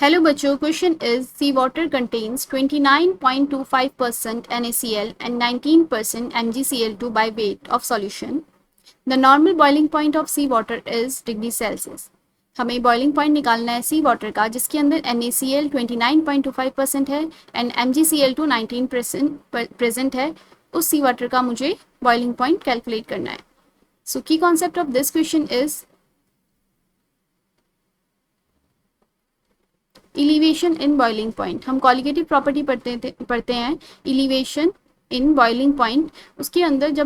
Hello बच्चों, question is sea water contains 29.25% NaCl and 19% MgCl2 by weight of solution. The normal boiling point of sea water is degree Celsius. हमें boiling point निकालना है सी water का जिसके अंदर NaCl 29.25% है and MgCl2 19% present है. उस सी वाटर का मुझे बॉइलिंग पॉइंट कैलकुलेट करना है. सो की concept of this question is elevation in boiling point. हम कॉलिगेटिव प्रॉपर्टी पढ़ते हैं इलिवेशन इन बॉइलिंग पॉइंट. उसके अंदर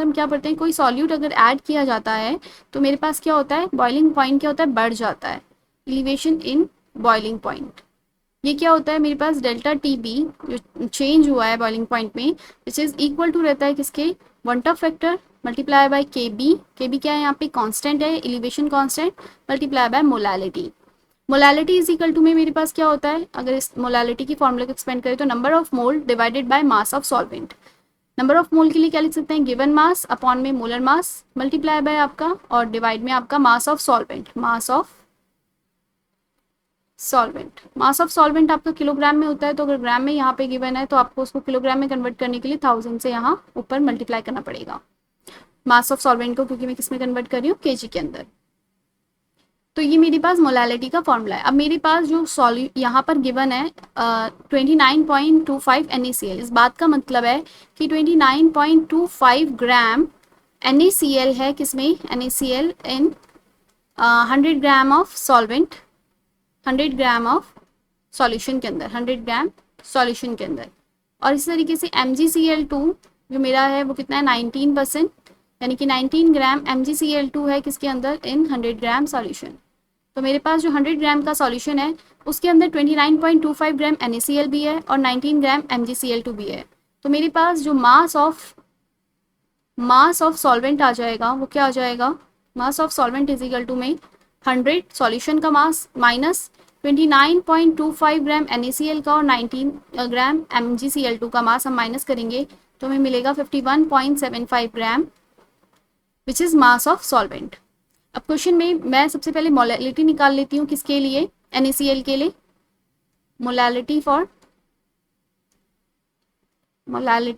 हम क्या पढ़ते हैं, कोई सॉल्यूट अगर ऐड किया जाता है तो मेरे पास क्या होता है, बॉइलिंग पॉइंट क्या होता है, बढ़ जाता है. इलिवेशन इन बॉइलिंग पॉइंट ये क्या होता है, मेरे पास डेल्टा टी बी जो चेंज हुआ है बॉइलिंग पॉइंट में विच इज इक्वल टू रहता है किसके, van't Hoff factor multiply by K B. K B क्या है यहाँ पे, कांस्टेंट है, elevation constant multiply by molality. Molality is equal to में मेरे पास क्या होता है, अगर इस मोलालिटी की फॉर्मूला को एक्सपेंड करें तो number of mole divided by mass of solvent. Number of mole के लिए क्या लिख सकते हैं, गिवन मास अपॉन में मोलर मास मल्टीप्लाई बाय आपका और डिवाइड में आपका मास of solvent. Mass of solvent आपका किलोग्राम में होता है, तो अगर ग्राम में यहाँ पे गिवन है तो आपको उसको किलोग्राम में कन्वर्ट करने के लिए 1000 से यहाँ ऊपर मल्टीप्लाई करना पड़ेगा मास ऑफ सॉल्वेंट को, क्योंकि मैं किस में कन्वर्ट कर रही हूँ, केजी के अंदर. तो ये मेरे पास मोलालिटी का फॉर्मूला है. अब मेरे पास जो यहाँ पर गिवन है 29.25 NaCl. इस बात का मतलब है कि 29.25 ग्राम NaCl है किसमें, NaCl in 100 gram of solvent, 100 gram of solution के अंदर, 100 ग्राम सॉल्यूशन के अंदर. और इसी तरीके से MgCl2 जो मेरा है वो कितना है, 19%, यानी कि 19 ग्राम MgCl2 है किसके अंदर, इन 100 ग्राम सॉल्यूशन. तो मेरे पास जो 100 ग्राम का सॉल्यूशन है उसके अंदर 29.25 ग्राम NaCl भी है और 19 ग्राम MgCl2 भी है. तो मेरे पास जो मास ऑफ सॉल्वेंट आ जाएगा वो क्या आ जाएगा, mass of solvent is equal to में 100 सॉल्यूशन का मास माइनस 29.25 ग्राम NaCl का और 19 ग्राम MgCl2 का मास हम माइनस करेंगे तो हमें मिलेगा 51.75 gram which is mass of solvent. अब क्वेश्चन में मैं सबसे पहले मोलालिटी निकाल लेती हूँ किसके लिए, NaCl के लिए. मोलालिटी फॉर NaCl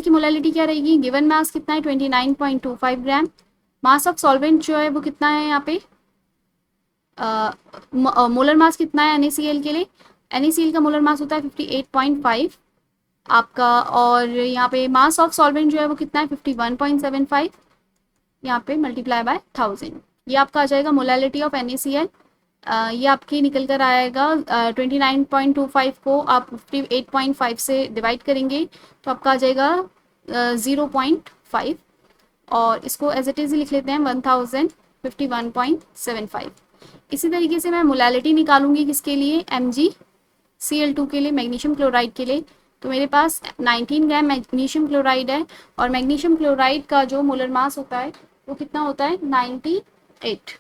की मोलालिटी क्या रहेगी, गिवन मास कितना है 29.25 ग्राम. मास ऑफ सॉल्वेंट जो है वो कितना है यहाँ पे, मोलर मास कितना है NaCl के लिए, NaCl का मोलर मास होता है 58.5 आपका, और यहाँ पे मास ऑफ सॉल्वेंट जो है वो कितना है 51.75, यहाँ पे मल्टीप्लाई बाय 1000. ये आपका आ जाएगा मोलालिटी ऑफ NaCl. ये आपकी निकल कर आएगा 29.25 को आप 58.5 से डिवाइड करेंगे तो आपका आ जाएगा 0.5 और इसको एज इट इज लिख लेते हैं 1051.75. इसी तरीके से मैं मोलालिटी निकालूंगी किसके लिए, MgCl2 के लिए, मैग्नीशियम क्लोराइड के लिए. तो मेरे पास 19 ग्राम मैग्नीशियम क्लोराइड है और मैग्नीशियम क्लोराइड का जो मोलर मास होता है वो कितना होता है 98.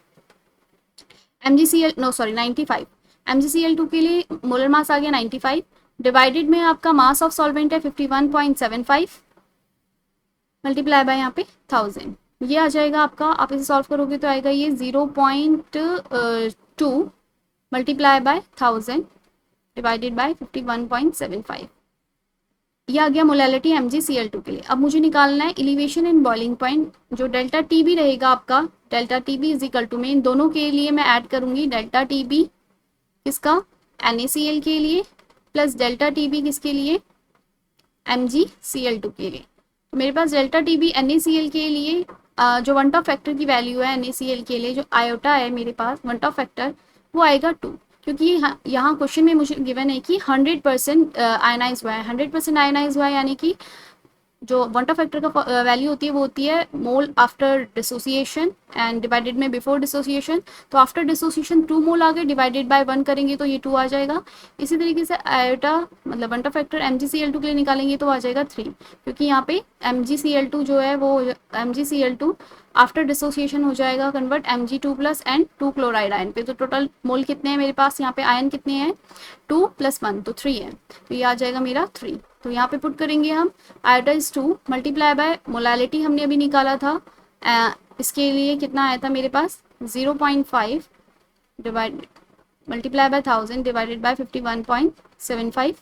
95. MgCl2 के लिए मोलर मास आ गया 95 डिवाइडेड में आपका मास ऑफ सॉल्वेंट है 51.75 मल्टीप्लाई बाय यहाँ पे 1000. ये आ जाएगा आपका, आप इसे सॉल्व करोगे तो आएगा ये 0.2 मल्टीप्लाई बाय 1000 डिवाइडेड बाय 51.75. ये आ गया मोलालिटी MgCl2 के लिए. अब मुझे निकालना है इलिवेशन इन बॉइलिंग पॉइंट. जो डेल्टा टी बी रहेगा आपका, delta T B is equal to में इन दोनों के लिए मैं ऐड करूंगी डेल्टा टी बी किसका, NaCl के लिए प्लस डेल्टा टी बी किसके लिए, MgCl2 के लिए. तो मेरे पास डेल्टा टी बी NaCl के लिए जो वन टॉप फैक्टर की वैल्यू है NaCl के लिए, जो आयोटा है मेरे पास वन टॉप फैक्टर, वो आएगा 2, क्योंकि यहाँ क्वेश्चन में मुझे गिवन है कि 100% आयनाइज हुआ है. 100% आयनाइज हुआ है यानी कि जो वन टॉप फैक्टर का वैल्यू होती है वो होती है मोल आफ्टर डिसोसिएशन एंड डिवाइडेड में बिफोर डिसोसिएशन. तो आफ्टर डिसोसिएशन 2 मोल आ गए, डिवाइडेड बाय 1 करेंगे तो ये 2 आ जाएगा. इसी तरीके से आयोटा मतलब वन टॉप फैक्टर MgCl2 के लिए निकालेंगे तो आ जाएगा 3, क्योंकि यहाँ पे MgCl2 जो है वो MgCl2 आफ्टर डिसोसिएशन हो जाएगा convert Mg2 plus and 2 chloride ion पे. तो टोटल मोल कितने हैं मेरे पास, यहाँ पे आयन कितने हैं 2 + 1 तो 3 है. तो ये आ जाएगा मेरा 3. तो यहाँ पे पुट करेंगे हम iota is 2 multiply by molality हमने अभी निकाला था, इसके लिए कितना आया था मेरे पास 0.5 divide multiply by 1000 divided by 51.75।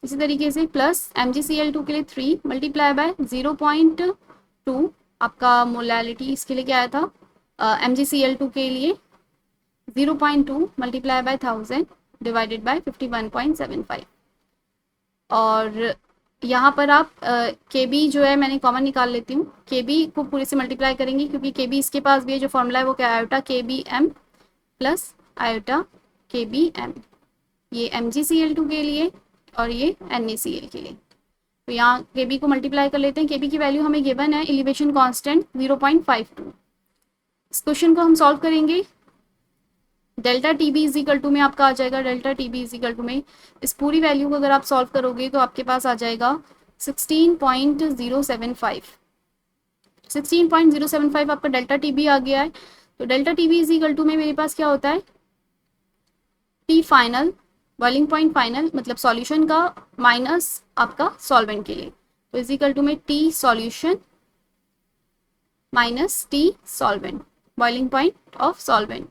इसी तरीके से प्लस MgCl2 के लिए 3 मल्टीप्लाई बाय 0.2 आपका मोलैलिटी इसके लिए क्या आया था, MgCl2 के लिए 0.2 मल्टीप्लाई बाय 1000 डिवाइडेड बाय 51.75। और यहाँ पर आप के बी जो है मैंने कॉमन निकाल लेती हूँ, के बी को पूरे से मल्टीप्लाई करेंगे क्योंकि के बी इसके पास भी है, जो फॉर्मूला है वो क्या, आयोटा के बी एम प्लस आयोटा के बी एम, ये MgCl2 के लिए और ये NaCl के लिए। तो यहाँ के बी को मल्टीप्लाई कर लेते हैं, के बी की वैल्यू हमें गिवन है एलिवेशन कांस्टेंट 0.52। इस क्वेश्चन को हम सॉल्व करेंगे, delta T B equal to में आपका आ जाएगा, delta T B equal to में इस पूरी वैल्यू को अगर आप सॉल्व करोगे तो आपके पास आ जाएगा 16.075। 16.075 आपका डेल्टा टी बी आ गया है। तो delta T B equal to में मेरे पास क्या होता है, T final boiling point final मतलब सॉल्यूशन का माइनस आपका सॉल्वेंट के लिए, तो इजिकल टू में T solution minus T solvent, boiling point of solvent,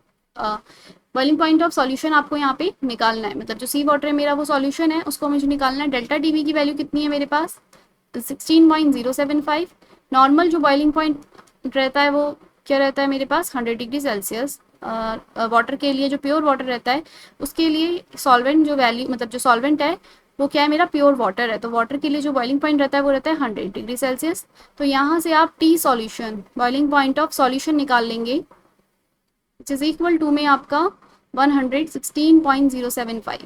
boiling point of solution आपको यहाँ पे निकालना है, मतलब जो सी वाटर है मेरा वो सॉल्यूशन है उसको मुझे निकालना है। डेल्टा टी बी की वैल्यू कितनी है मेरे पास, 16.075। नॉर्मल जो बॉइलिंग पॉइंट रहता है वो क्या रहता है मेरे पास 100 डिग्री सेल्सियस। वाटर के लिए जो प्योर वाटर रहता है उसके लिए सॉल्वेंट जो वैल्यू मतलब जो सॉल्वेंट है वो क्या है मेरा प्योर वाटर है, तो वाटर के लिए जो बॉइलिंग पॉइंट रहता है वो रहता है 100 डिग्री सेल्सियस। तो यहाँ से आप T solution boiling point of solution निकाल लेंगे विच इज इक्वल टू में आपका 116.075।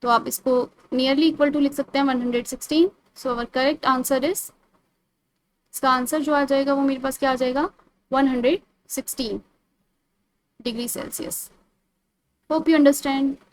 तो आप इसको नियरली इक्वल टू लिख सकते हैं 116। सो अवर करेक्ट आंसर इज, इसका आंसर जो आ जाएगा वो मेरे पास क्या आ जाएगा 116 degree Celsius. Hope you understand.